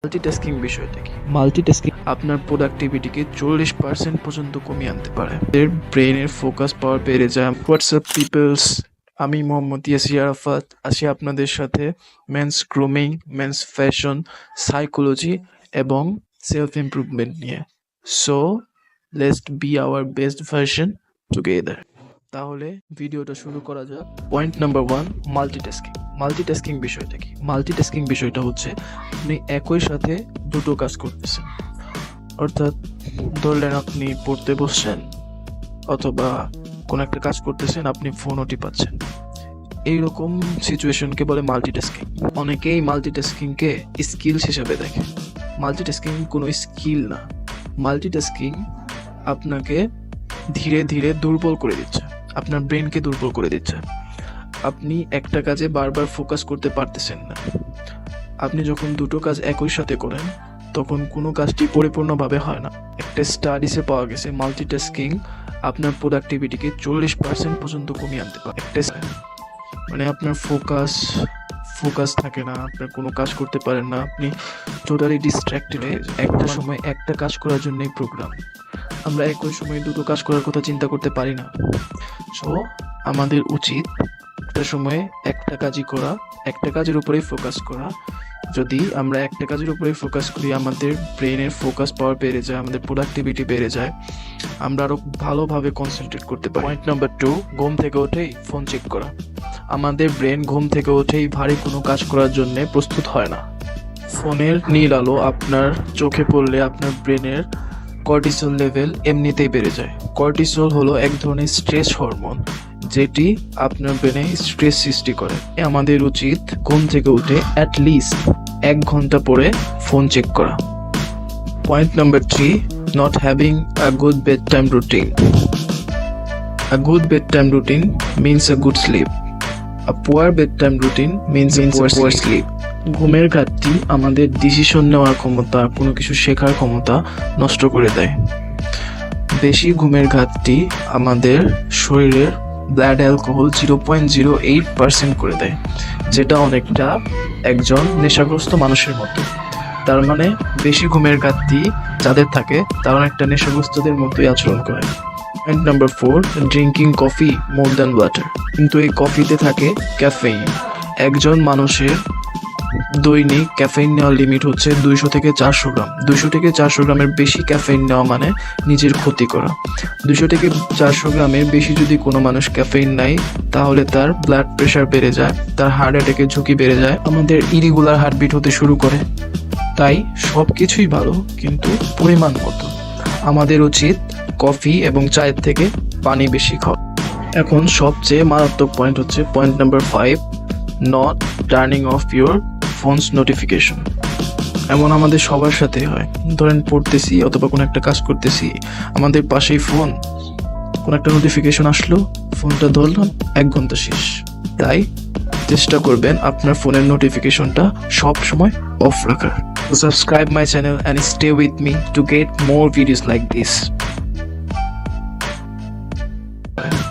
Multitasking বিষয়টা কি? Multitasking আপনার প্রোডাক্টিভিটিকে 40% পর্যন্ত কমিয়ে আনতে পারে। এর ব্রেনের ফোকাস পাওয়ার বেড়ে যায়। হোয়াটসঅ্যাপ পিপলস, আমি মোহাম্মদ ইয়াসির আরাফাত আছি আপনাদের সাথে men's grooming, men's fashion, psychology এবং সেলফ ইমপ্রুভমেন্ট নিয়ে। So let's be our best version together. তাহলে ভিডিওটা শুরু করা যাক। Point number 1, multitasking. মাল্টিটাস্কিং বিষয়টা কি? মাল্টিটাস্কিং বিষয়টা হচ্ছে আপনি একই সাথে দুটো কাজ করতেছেন। অর্থাৎ ধরলেন আপনি পড়তে বসছেন অথবা কোনো একটা কাজ করতেছেন, আপনি ফোনও টিপাচ্ছেন। এইরকম সিচুয়েশনকে বলে মাল্টিটাস্কিং। অনেকেই মাল্টিটাস্কিংকে স্কিলস হিসাবে দেখে। মাল্টিটাস্কিং কোনো স্কিল না। মাল্টিটাস্কিং আপনাকে ধীরে ধীরে দুর্বল করে দিচ্ছে, আপনার ব্রেনকে দুর্বল করে দিচ্ছে। আপনি একটা কাজে বারবার ফোকাস করতে পারতেছেন না। আপনি যখন দুটো কাজ একই সাথে করেন তখন কোনো কাজটি পরিপূর্ণভাবে হয় না। একটা স্টাডিসে পাওয়া গেছে মাল্টিটাস্কিং আপনার প্রোডাক্টিভিটিকে 40% পর্যন্ত কমিয়ে আনতে পারে। মানে আপনার ফোকাস থাকে না, আপনার কোনো কাজ করতে পারেন না, আপনি টোটালি ডিস্ট্র্যাক্টেড হয়ে একটা সময় একটা কাজ করার জন্যই প্রোগ্রাম। আমরা একই সময় দুটো কাজ করার কথা চিন্তা করতে পারি না। সো আমাদের উচিত একটা সময়ে একটা কাজই করা, একটা কাজের উপরেই ফোকাস করা। যদি আমরা একটা কাজের উপরেই ফোকাস করি, আমাদের ব্রেনের ফোকাস পাওয়ার বেড়ে যায়, আমাদের প্রোডাক্টিভিটি বেড়ে যায়, আমরা আরও ভালোভাবে কনসেন্ট্রেট করতে পারি। পয়েন্ট নাম্বার 2, ঘুম থেকে উঠেই ফোন চেক করা। আমাদের ব্রেন ঘুম থেকে উঠেই ভারী কোনো কাজ করার জন্য প্রস্তুত হয় না। ফোনের নীল আলো আপনার চোখে পড়লে আপনার ব্রেনের কর্টিসল লেভেল এমনিতেই বেড়ে যায়। কর্টিসল হলো এক ধরনের স্ট্রেস হরমোন, যেটি আপনার ব্রেনে স্ট্রেস সৃষ্টি করে। আমাদের উচিত ঘুম থেকে উঠে অ্যাটলিস্ট 1 ঘন্টা পরে ফোন চেক করা। Point number 3, not having a good bedtime routine. A good bedtime routine means a good sleep. A poor bedtime routine means poor sleep. ঘুমের ঘাটতি আমাদের ডিসিশন নেওয়ার ক্ষমতা, কোনো কিছু শেখার ক্ষমতা নষ্ট করে দেয়। বেশি ঘুমের ঘাটতি আমাদের শরীরের ব্লাড অ্যালকোহল 0.08% করে দেয়, যেটা অনেকটা একজন নেশাগ্রস্ত মানুষের মতো। তার মানে বেশি ঘুমের ঘাটতি যাদের থাকে তারা অনেকটা নেশাগ্রস্তদের মতোই আচরণ করে। Point number 4, drinking coffee more than water. কিন্তু এই কফিতে থাকে ক্যাফেইন। একজন মানুষের দৈনিক ক্যাফেইন নেওয়ার লিমিট হচ্ছে 200 থেকে 400 গ্রাম। 200 থেকে 400 গ্রামের বেশি ক্যাফেইন নেওয়া মানে নিজের ক্ষতি করা। 200 থেকে 400 গ্রামের বেশি যদি কোনো মানুষ ক্যাফেইন নেয় তাহলে তার ব্লাড প্রেশার বেড়ে যায়, তার হার্ট অ্যাটাকের ঝুঁকি বেড়ে যায়, আমাদের ইরেগুলার হার্টবিট হতে শুরু করে। তাই সব কিছুই ভালো, কিন্তু পরিমাণ মতো। আমাদের উচিত কফি এবং চায়ের থেকে পানি বেশি খাওয়া। এখন সবচেয়ে মারাত্মক পয়েন্ট হচ্ছে point number 5, not turning of your phones notification. এমন আমাদের সবার সাথে হয়। ধরেন পড়তেছি অথবা কোনো একটা কাজ করতেছি, আমাদের পাশেই ফোন, কোনো একটা নোটিফিকেশন আসলো, ফোনটা ধরলাম, 1 ঘন্টা শেষ। তাই চেষ্টা করবেন আপনার ফোনের নোটিফিকেশনটা সব সময় অফ রাখার। Subscribe my channel and stay with me to get more videos like this.